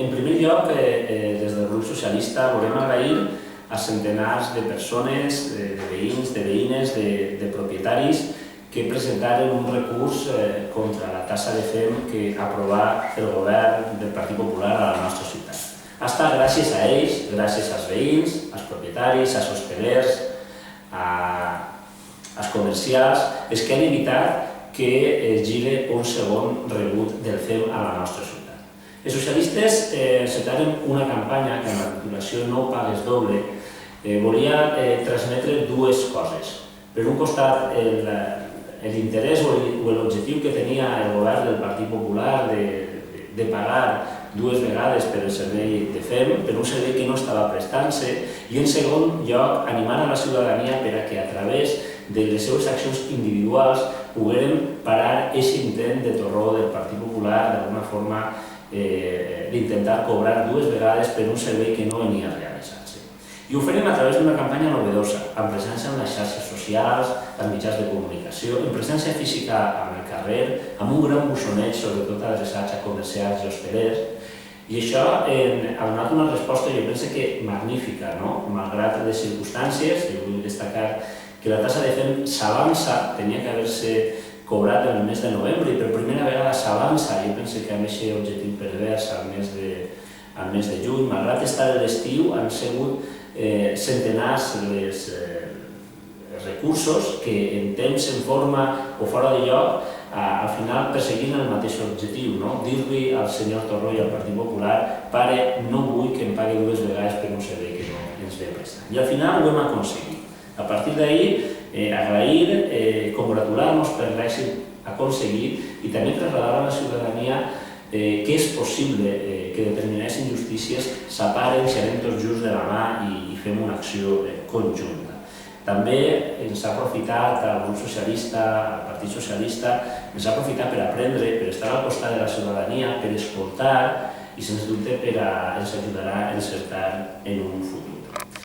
En primer lloc, des del grup socialista volem agrair a centenars de persones, de veïns, de veïnes, de propietaris que presentaren un recurs contra la taxa de FEM que aprova el govern del Partit Popular a la nostra ciutat. Ha estat gràcies a ells, gràcies als veïns, als propietaris, als hostelers, als comercials, els que han evitat que es gire un segon rebut del FEM a la nostra ciutat. Els socialistes encetaren una campanya que amb la titulació No pagues doble volia transmetre dues coses. Per un costat, l'interès o l'objectiu que tenia el govern del Partit Popular de pagar dues vegades per el servei de FEM, per un servei que no estava prestant-se, i en segon lloc, animar a la ciutadania perquè a través de les seves accions individuals poguérem parar aquest intent de torró del Partit Popular d'alguna forma d'intentar cobrar dues vegades per un servei que no venia a realitzar-se. I ho farem a través d'una campanya novedosa, amb presència en les xarxes socials, als mitjans de comunicació, amb presència física al carrer, amb un gran buixoneig, sobretot a les xarxes comercials i hostelers. I això ha donat una resposta, jo penso que magnífica, malgrat les circumstàncies. Jo vull destacar que la taxa de FEM s'avança, tenia que haver-se cobrat en el mes de novembre i per primera vegada s'avança. Jo penso que amb aquest objectiu pervers al mes de juny, malgrat estar a l'estiu, han sigut centenars els recursos que en temps, en forma o fora de lloc, al final perseguint el mateix objectiu, dir-li al senyor Torró i al Partit Popular: pare, no vull que em pagui dues vegades per un servei que no ens ve prestant. I al final ho hem aconseguit. A partir d'ahir, agrair, congratular-nos per l'èxit aconseguit i també traslladar a la ciutadania que és possible que determinades injustícies s'aparen si anem tots junts de la mà i fem una acció conjunta. També ens ha aprofitat el grup socialista, el Partit Socialista, ens ha aprofitat per aprendre, per estar al costat de la ciutadania, per escoltar i, sens dubte, ens ajudarà a encertar en un futur.